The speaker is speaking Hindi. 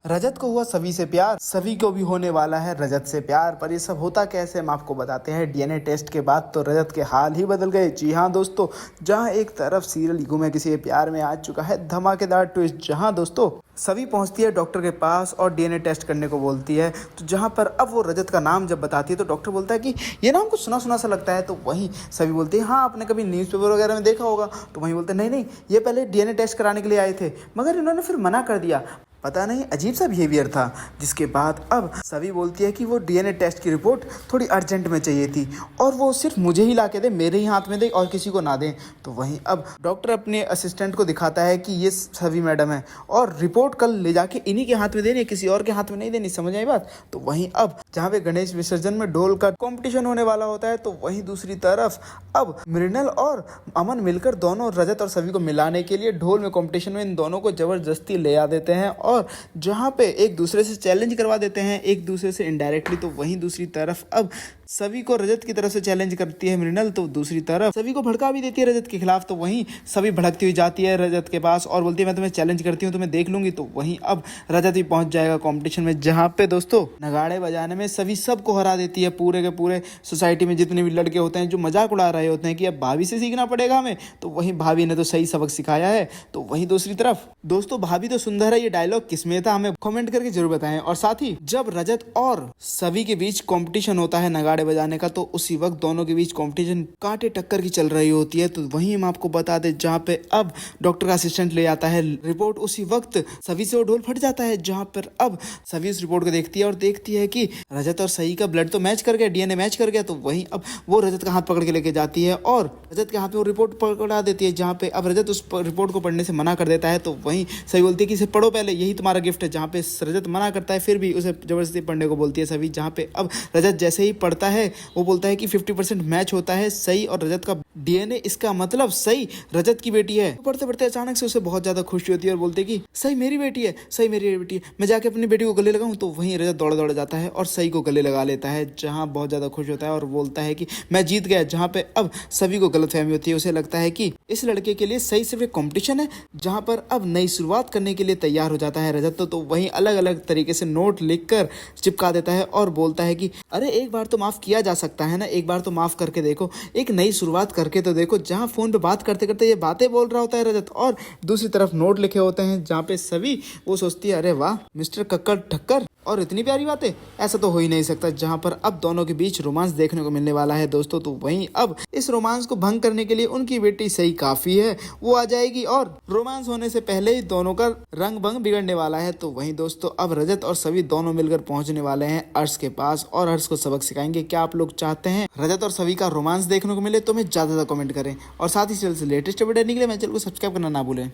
रजत को हुआ सभी से प्यार, सभी को भी होने वाला है रजत से प्यार। पर ये सब होता कैसे हम आपको बताते हैं। डीएनए टेस्ट के बाद तो रजत के हाल ही बदल गए। जी हाँ दोस्तों, जहां एक तरफ सीरियल युग में किसी के प्यार में आ चुका है धमाकेदार ट्विस्ट, जहां दोस्तों सभी पहुंचती है डॉक्टर के पास और डीएनए टेस्ट करने को बोलती है। तो जहां पर अब वो रजत का नाम जब बताती है तो डॉक्टर बोलता है कि ये नाम कुछ सुना सुना सा लगता है। तो वहीं सभी बोलते हैं हाँ आपने कभी न्यूज़पेपर वगैरह में देखा होगा। तो वहीं बोलते हैं नहीं नहीं, ये पहले डीएनए टेस्ट कराने के लिए आए थे, मगर इन्होंने फिर मना कर दिया। पता नहीं अजीब सा बिहेवियर था। जिसके बाद अब सभी बोलती है कि वो डीएनए टेस्ट की रिपोर्ट थोड़ी अर्जेंट में चाहिए थी और वो सिर्फ मुझे ही ला के दे, मेरे ही हाथ में दे और किसी को ना दें। तो वहीं अब डॉक्टर अपने असिस्टेंट को दिखाता है कि ये सभी मैडम है और रिपोर्ट कल ले जाके इन्हीं के हाथ में देनी, किसी और के हाथ में नहीं देनी। समझ आई बात। तो वहीं अब जहाँ पे गणेश विसर्जन में ढोल का कॉम्पिटिशन होने वाला होता है, तो वहीं दूसरी तरफ अब मृणाल और अमन मिलकर दोनों रजत और सभी को मिलाने के लिए ढोल में कॉम्पिटिशन में इन दोनों को जबरदस्ती ले आ देते हैं और जहां पे एक दूसरे से चैलेंज करवा देते हैं, एक दूसरे से इनडायरेक्टली। तो वहीं दूसरी तरफ अब सभी को रजत की तरफ से चैलेंज करती है मृणाल, तो दूसरी तरफ सभी को भड़का भी देती है रजत के खिलाफ। तो वहीं सभी भड़कती हुई जाती है रजत के पास और बोलती है मैं तुम्हें चैलेंज करती हूँ, तुम्हें देख लूंगी। तो वहीं अब रजत भी पहुंच जाएगा कंपटीशन में, जहां पे दोस्तों नगाड़े बजाने में सभी सबको हरा देती है। पूरे के पूरे सोसाइटी में जितने भी लड़के होते हैं जो मजाक उड़ा रहे होते हैं कि अब भाभी से सीखना पड़ेगा हमें, तो वहीं भाभी ने तो सही सबक सिखाया है। तो वहीं दूसरी तरफ दोस्तों भाभी तो सुंदर है, ये डायलॉग किसमें था हमें कमेंट करके जरूर बताएं। और साथ ही जब रजत और सभी के बीच कंपटीशन होता है नगाड़े बजाने का, तो उसी वक्त दोनों के बीच कंपटीशन कांटे टक्कर की चल रही होती है। तो वहीं हम आपको बता दें जहां पे अब डॉक्टर का असिस्टेंट ले आता है रिपोर्ट, उसी वक्त सभी से वो ढोल फट जाता है। जहां पर अब सभी उस रिपोर्ट को देखती है और देखती है कि रजत और सही का ब्लड तो मैच कर गया, डीएनए मैच कर गया। तो वहीं अब वो रजत का हाथ पकड़ के लेके जाती है और रजत के हाथ में वो रिपोर्ट पकड़ा देती है, जहां पे अब रजत उस रिपोर्ट को पढ़ने से मना कर देता है। तो वहीं सही बोलती है कि इसे पढ़ो पहले, यही तुम्हारा गिफ्ट है। जहां पे रजत मना करता है, फिर भी उसे जबरदस्ती पढ़ने को बोलती है सभी। जहां पे अब रजत जैसे ही पढ़ता है वो बोलता है कि 50% मैच होता है सही और रजत का डीएनए, इसका मतलब सही रजत की बेटी है। पढ़ते पढ़ते अचानक से उसे बहुत ज्यादा खुशी होती है और बोलते कि सही मेरी बेटी है, सही मेरी बेटी है, मैं जाके अपनी बेटी को गले लगाऊं। तो वहीं रजत दौड़ दौड़ जाता है और सही को गले लगा लेता है, जहां बहुत ज्यादा खुश होता है और बोलता है कि मैं जीत गया। जहां पे अब सभी को गलतफहमी होती है, उसे लगता है कि इस लड़के के लिए सही सिर्फ एक कॉम्पिटिशन है, जहां पर अब नई शुरुआत करने के लिए तैयार हो जाता है रजत। तो वहीं अलग अलग तरीके से नोट लिखकर चिपका देता है और बोलता है कि अरे एक बार तो माफ किया जा सकता है ना, एक बार तो माफ करके देखो, एक नई शुरुआत करके तो देखो। जहां फोन पे बात करते करते ये बातें बोल रहा होता है रजत और दूसरी तरफ नोट लिखे होते हैं, जहां पे सभी वो सोचती है अरे वाह मिस्टर कक्कड़ ठक्कर, और इतनी प्यारी बातें, ऐसा तो हो ही नहीं सकता। जहां पर अब दोनों के बीच रोमांस देखने को मिलने वाला है दोस्तों। तो वहीं अब इस रोमांस को भंग करने के लिए उनकी बेटी सही काफी है, वो आ जाएगी और रोमांस होने से पहले ही दोनों का रंग भंग बिगड़ने वाला है। तो वहीं दोस्तों अब रजत और सभी दोनों मिलकर पहुंचने वाले हैं अर्श के पास और अर्श को सबक सिखाएंगे। क्या आप लोग चाहते हैं रजत और सभी का रोमांस देखने को मिले तो हमें ज्यादा कमेंट करें और साथ ही चैनल से लेटेस्ट अपडेट देखने के लिए मेरे चैनल को सब्सक्राइब करना ना भूलें।